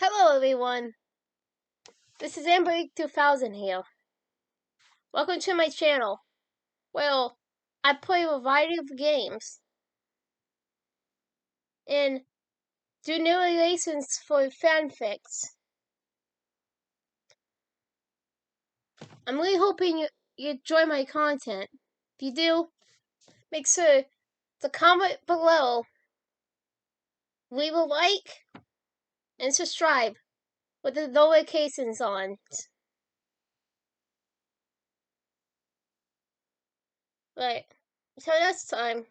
Hello everyone, this is AmberAnkNA here. Welcome to my channel. Well, I play a variety of games and do narrations for fanfics. I'm really hoping you enjoy my content. If you do, make sure to comment below, leave a like, and subscribe with the notifications on. Right, so next time,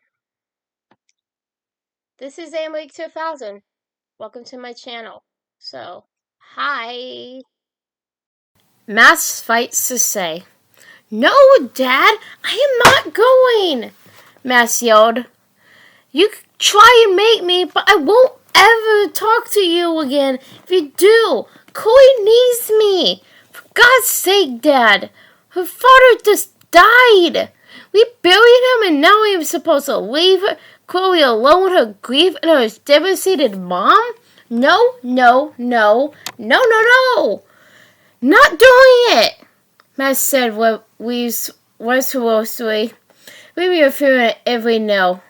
this is AmberAnkNA. Welcome to my channel. So, hi. Mass fights to say, "No, Dad, I am not going," Mass yelled. "You try and make me, but I won't ever talk to you again if you do. Chloe needs me. For God's sake, Dad. Her father just died. We buried him and now I'm supposed to leave Chloe alone with her grief and her devastated mom? No, no, no, no, no, no. Not doing it," Matt said resolutely, leaving her feeling every no.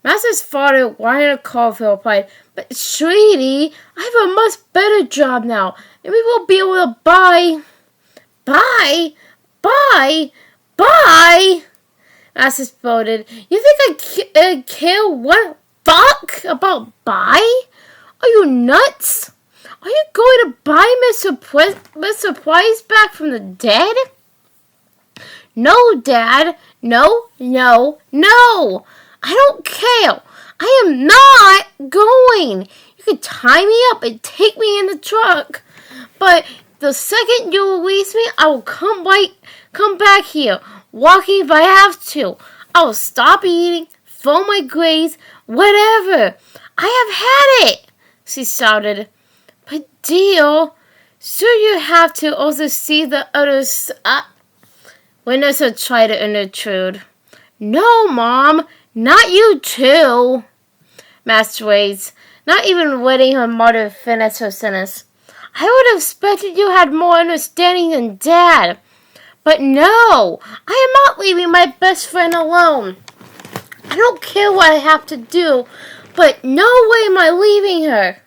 Matt's father wanted a call for replied, "But sweetie, I have a much better job now, and we will be able to buy." "Buy? Buy? Buy?" Matt exploded. "You think I care one fuck about buy? Are you nuts? Are you going to buy Mr. Price back from the dead?" "No, Dad. No, no, no. I don't care. I am not going. You can tie me up and take me in the truck. But the second you release me, I will come back here, walking if I have to. I will stop eating, fill my graves, whatever. I have had it," she shouted. "But dear, sure you have to also see the others." Vanessa tried to intrude. "No, Mom, not you too," Master raised, not even letting her mother finish her sentence. "I would have expected you had more understanding than Dad. But no, I am not leaving my best friend alone. I don't care what I have to do, but no way am I leaving her."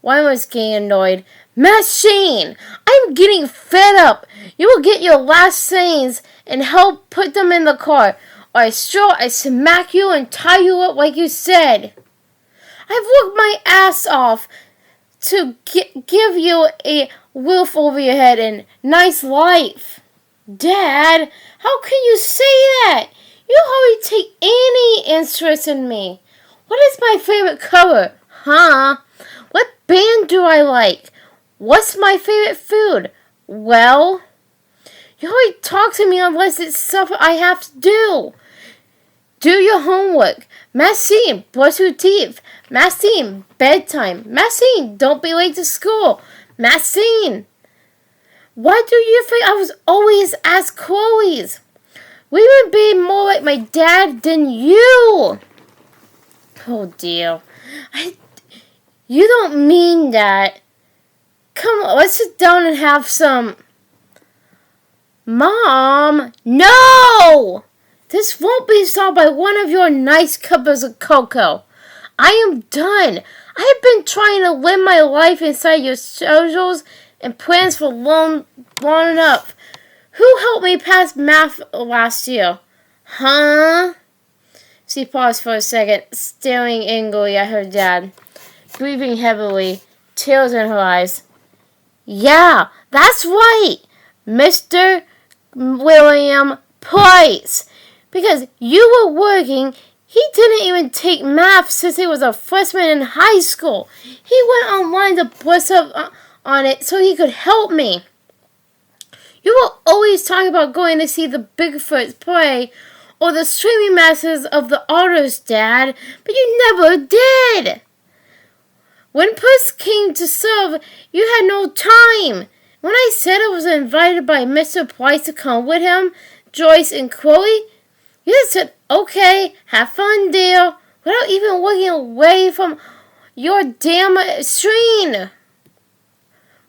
One was getting annoyed. "Machine, I'm getting fed up. You will get your last sayings and help put them in the car, or I smack you and tie you up like you said. I've worked my ass off to give you a roof over your head and nice life." "Dad, how can you say that? You hardly take any interest in me. What is my favorite color? Huh? What band do I like? What's my favorite food? Well, you always talk to me unless it's stuff I have to do. Do your homework. Maxine, brush your teeth. Maxine, bedtime. Maxine, don't be late to school. Maxine, why do you think I was always at Chloe's? We would be more like my dad than you." "Oh dear. You don't mean that. Come on, let's sit down and have some." "Mom, no! This won't be solved by one of your nice cups of cocoa. I am done. I have been trying to live my life inside your schedules and plans for long enough. Who helped me pass math last year? Huh?" She paused for a second, staring angrily at her dad, breathing heavily, tears in her eyes. "Yeah, that's right, Mr. William Price. Because you were working, he didn't even take math since he was a freshman in high school. He went online to brush up on it so he could help me. You were always talking about going to see the Bigfoots play or the streaming matches of the otters, Dad, but you never did. When push came to shove, you had no time. When I said I was invited by Mr. Price to come with him, Joyce and Chloe, you just said, okay, have fun, dear, without even looking away from your damn screen."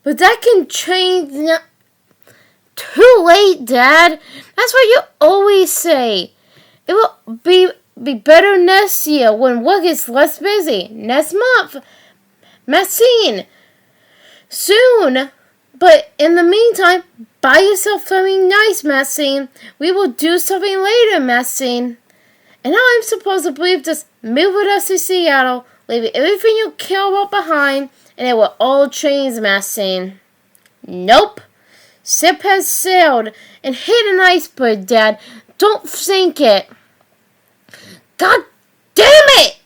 But that can change now. Too late, Dad. That's what you always say. It will be better next year when work is less busy. Next month. Maxine. Soon. But in the meantime, buy yourself something nice, Maxine. We will do something later, Maxine. And now I'm supposed to believe just move with us to Seattle, leave everything you care about behind, and it will all change, Maxine. Nope. Ship has sailed and hit an iceberg, Dad. Don't sink it. God damn it!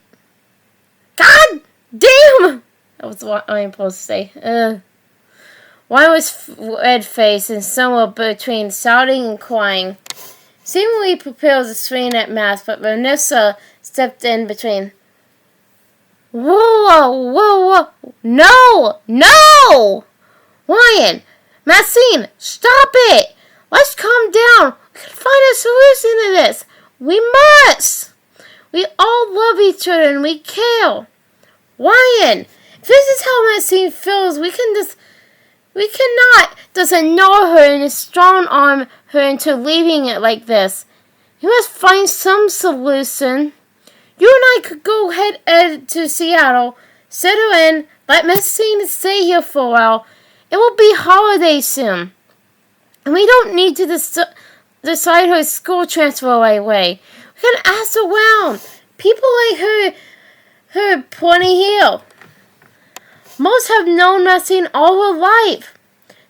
God damn! That was what I'm supposed to say. One was red-faced and somewhere between shouting and crying. Seemingly prepared to swing at Max, but Vanessa stepped in between. Whoa! No! Ryan! Maxine, stop it! Let's calm down. We can find a solution to this. We must! We all love each other and we care. Ryan, if this is how Maxine feels, we cannot just ignore her and strong arm her into leaving it like this. You must find some solution. You and I could go head to Seattle, settle in, let Maxine stay here for a while. It will be holiday soon. And we don't need to decide her school transfer right away. We can ask around. People like her plenty here. Most have known Maxine all her life.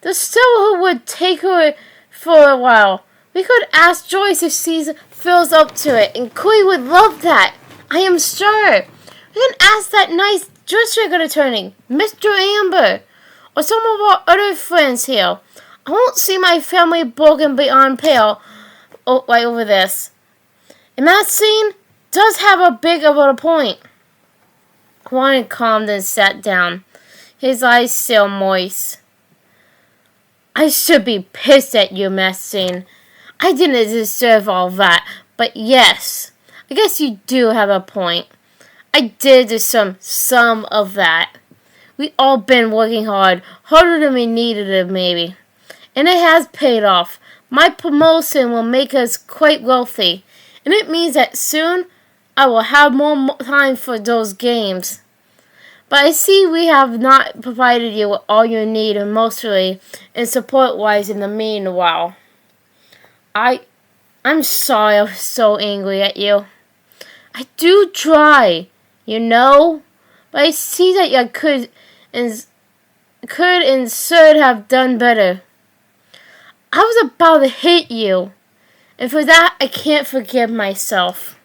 There's still who would take her for a while. We could ask Joyce if she feels up to it, and Chloe would love that. I am sure. We can ask that nice district attorney, Mr. Amber, or some of our other friends here. I won't see my family broken beyond pale right over this. And Maxine does have a big of a point. Juan calmed and sat down, his eyes still moist. I should be pissed at you, Maxine. I didn't deserve all that, but yes, I guess you do have a point. I did deserve some of that. We all been working hard, harder than we needed it maybe. And it has paid off. My promotion will make us quite wealthy, and it means that soon I will have more time for those games. But I see we have not provided you with all you need emotionally and support-wise in the meanwhile. I'm sorry I was so angry at you. I do try, you know, but I see that I could and should have done better. I was about to hit you, and for that I can't forgive myself.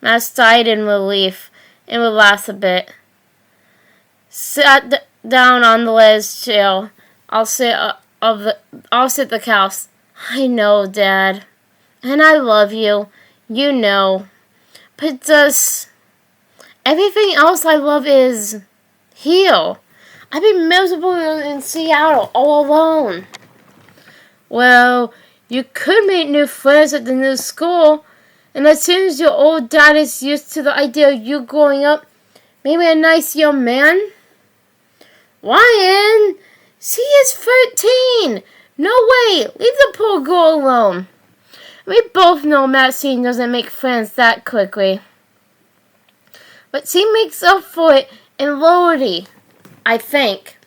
Matt sighed in relief and relaxed a bit. Sat down on the ledge chair. I'll sit the couch. I know, Dad, and I love you. You know, but does everything else I love is here. I've been miserable in Seattle all alone. Well, you could make new friends at the new school, and as soon as your old dad is used to the idea of you growing up, maybe a nice young man. Ryan, she is 13. No way, leave the poor girl alone. We both know Maxine doesn't make friends that quickly. But she makes up for it in loyalty, I think.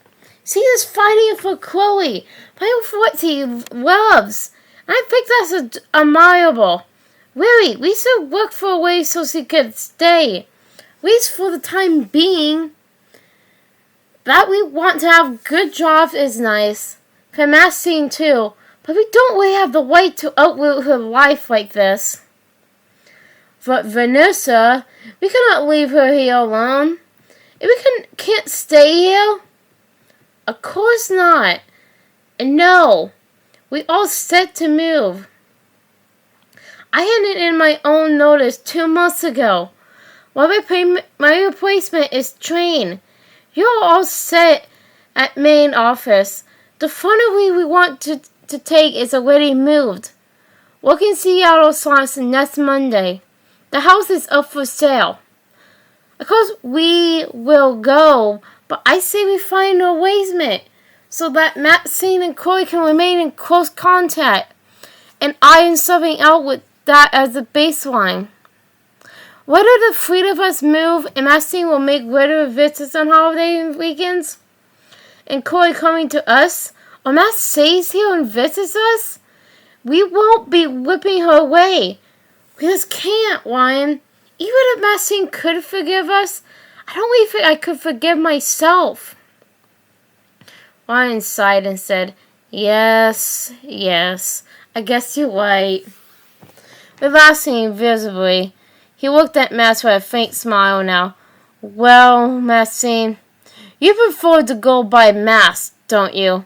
She is fighting for Chloe, fighting for what she loves. And I think that's admirable. Really, we should work for a way so she could stay. At least for the time being. That we want to have good jobs is nice. For Maxine too. But we don't really have the right to outlive her life like this. But Vanessa, we cannot leave her here alone. If we can't stay here, of course not. And no, we all set to move. I handed in my own notice 2 months ago. My replacement is trained. You're all set at main office. The family we want to take is already moved. Work in Seattle starts next Monday. The house is up for sale. Of course we will go, But I say we find an arrangement so that Maxine and Chloe can remain in close contact and iron something out with that as the baseline. Whether the three of us move and Maxine will make regular visits on holiday and weekends, and Chloe coming to us, or Max stays here and visits us, we won't be whipping her away. We just can't, Ryan. Even if Maxine could forgive us, I don't really think I could forgive myself. Ryan sighed and said, Yes, I guess you're right. Relaxing visibly, he looked at Max with a faint smile now. Well, Maxine, you prefer to go by Max, don't you?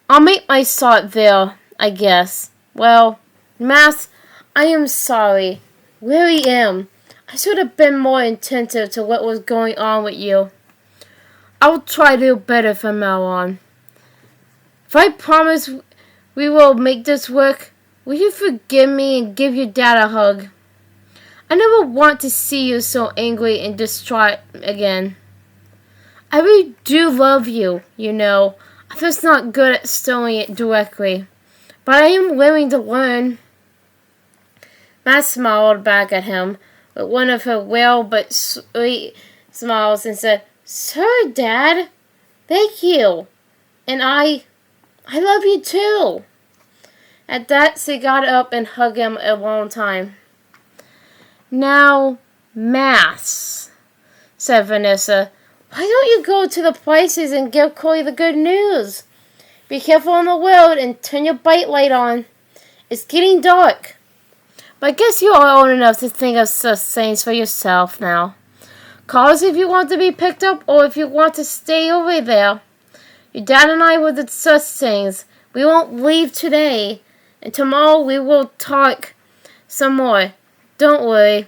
I'll make my start there, I guess. Well, Max, I am sorry. Really am. I should have been more attentive to what was going on with you. I'll try to do better from now on. If I promise we will make this work, will you forgive me and give your dad a hug? I never want to see you so angry and distraught again. I really do love you, you know. I'm just not good at showing it directly. But I am willing to learn. Matt smiled back at him with one of her well but sweet smiles and said, Sure, Dad. Thank you. And I love you too. At that, she got up and hugged him a long time. Now, Max, said Vanessa, why don't you go to the places and give Chloe the good news? Be careful on the road and turn your bike light on. It's getting dark. But I guess you are old enough to think of such things for yourself now. Call us if you want to be picked up or if you want to stay over there. Your dad and I will discuss things. We won't leave today. And tomorrow we will talk some more. Don't worry.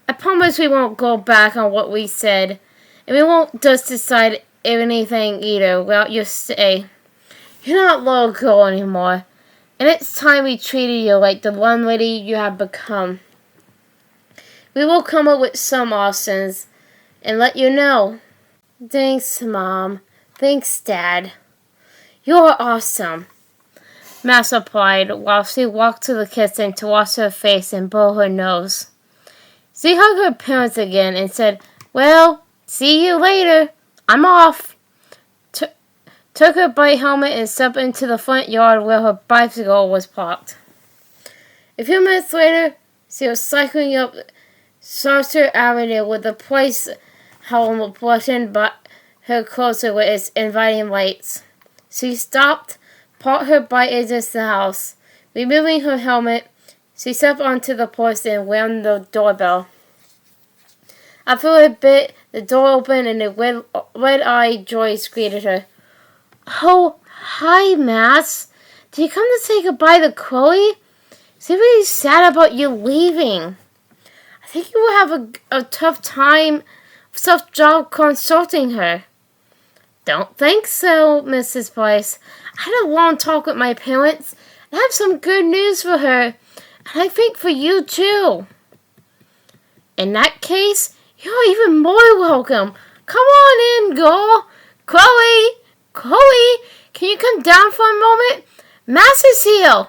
I promise we won't go back on what we said. And we won't just decide anything either without your say. You're not a little girl anymore. And it's time we treated you like the young lady you have become. We will come up with some options and let you know. Thanks, Mom. Thanks, Dad. You're awesome. Max replied while she walked to the kitchen to wash her face and blow her nose. She hugged her parents again and said, Well, see you later. I'm off. Took her bike helmet and stepped into the front yard where her bicycle was parked. A few minutes later, she was cycling up Sartor Avenue with the place home button but her closer with its inviting lights. She stopped, parked her bike against the house. Removing her helmet, she stepped onto the porch and rang the doorbell. After a bit, the door opened and a red-eyed Joyce greeted her. Oh, hi, Max. Did you come to say goodbye to Chloe? She's really sad about you leaving. I think you will have a tough job consulting her. Don't think so, Mrs. Price. I had a long talk with my parents, and I have some good news for her, and I think for you too. In that case, you're even more welcome. Come on in, girl. Chloe, can you come down for a moment? Max is here.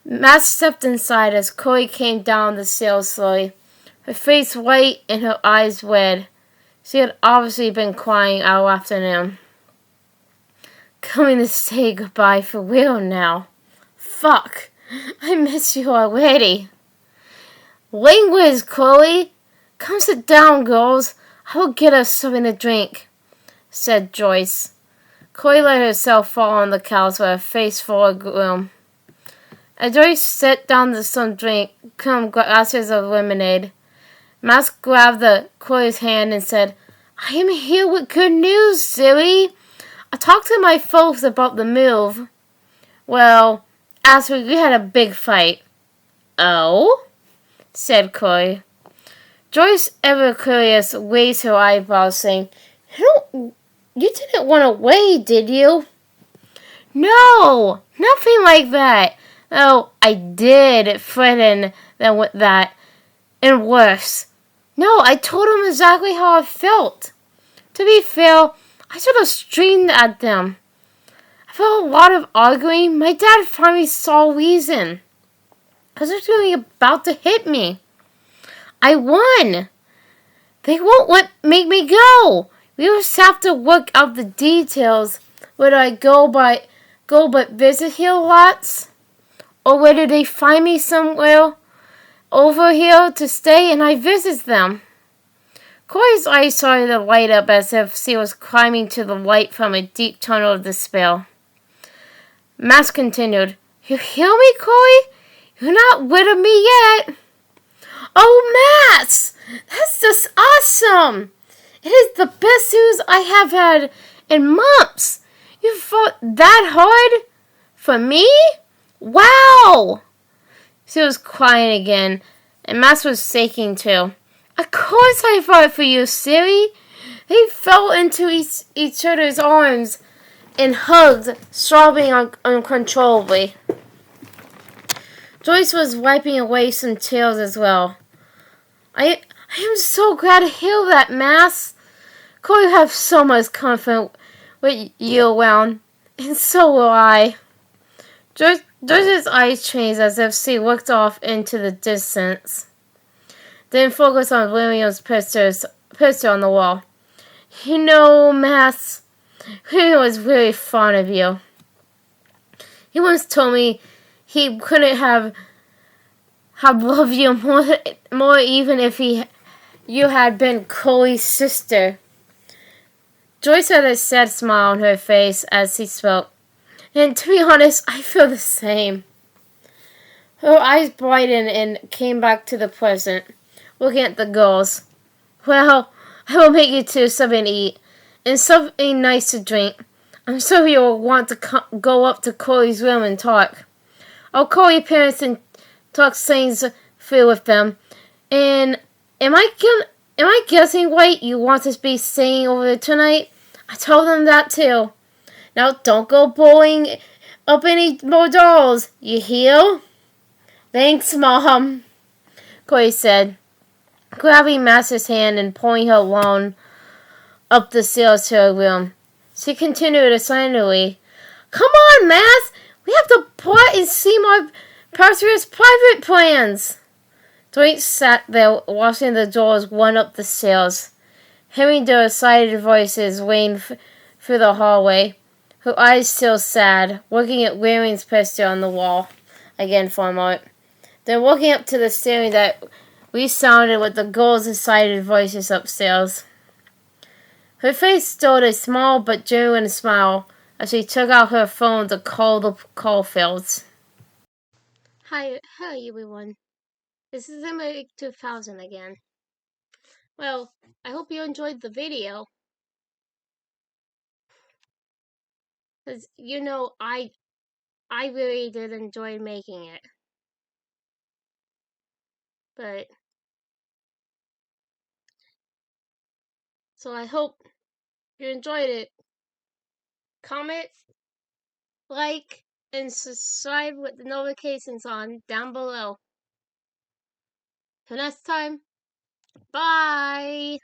Max stepped inside as Chloe came down the stairs slowly, her face white and her eyes red. She had obviously been crying all afternoon. Coming to say goodbye for real now. Fuck, I miss you already. Language, Chloe. Come sit down, girls. I will get us something to drink, said Joyce. Chloe let herself fall on the couch with her face full of gloom. As Joyce sat down to some drink, glasses of lemonade, Max grabbed Chloe's hand and said, I am here with good news, silly. I talked to my folks about the move. Well, actually, we had a big fight. Oh? Said Chloe. Joyce, ever curious, raised her eyebrows, saying, You didn't run away, did you? No, nothing like that. Oh, I did threaten them with that. And worse. No, I told him exactly how I felt. To be fair, I sort of screamed at them. I felt a lot of arguing. My dad finally saw reason. I was really about to hit me. I won. They won't make me go. We just have to work out the details. Whether I go but visit here lots, or whether they find me somewhere over here to stay and I visit them. Corey's eyes started to light up as if she was climbing to the light from a deep tunnel of despair. Max continued, "You hear me, Corey? You're not rid of me yet." "Oh, Max! That's just awesome! It is the best news I have had in months. You fought that hard? For me? Wow!" She was crying again, and Max was shaking too. "Of course I fought for you, Siri." They fell into each other's arms and hugged, sobbing uncontrollably. Joyce was wiping away some tears as well. I am so glad to hear that, Max. Corey have so much confidence with you around, and so will I. Joyce's eyes changed as if she looked off into the distance, then focused on William's picture on the wall. "You know, Max, William was really fond of you. He once told me he couldn't have loved you more even if you had been Chloe's sister." Joyce had a sad smile on her face as he spoke. "And to be honest, I feel the same." Her eyes brightened and came back to the present, looking at the girls. "Well, I will make you two something to eat and something nice to drink. I'm sure you'll want to go up to Chloe's room and talk. I'll call your parents and talk things through with them. And am I guessing right? You want to be staying over there tonight? I told them that too. Now don't go blowing up any more dolls. You hear?" "Thanks, Mom," Chloe said, grabbing Max's hand and pulling her along up the stairs to her room. She continued excitedly, "Come on, Max! We have to plot and see my pastor's private plans." Dwight sat there watching the doors run up the stairs, hearing their excited voices ring through the hallway. Her eyes still sad, looking at William's picture on the wall again for a moment. Then walking up to the stairway that resounded with the girls' excited voices upstairs. Her face showed a small but genuine smile as she took out her phone to call the Caulfields. Hi everyone. This is AmberAnkNA 2000 again. Well, I hope you enjoyed the video. Because, I really did enjoy making it. But, so I hope you enjoyed it. Comment, like, and subscribe with the notifications on down below. Till next time, bye!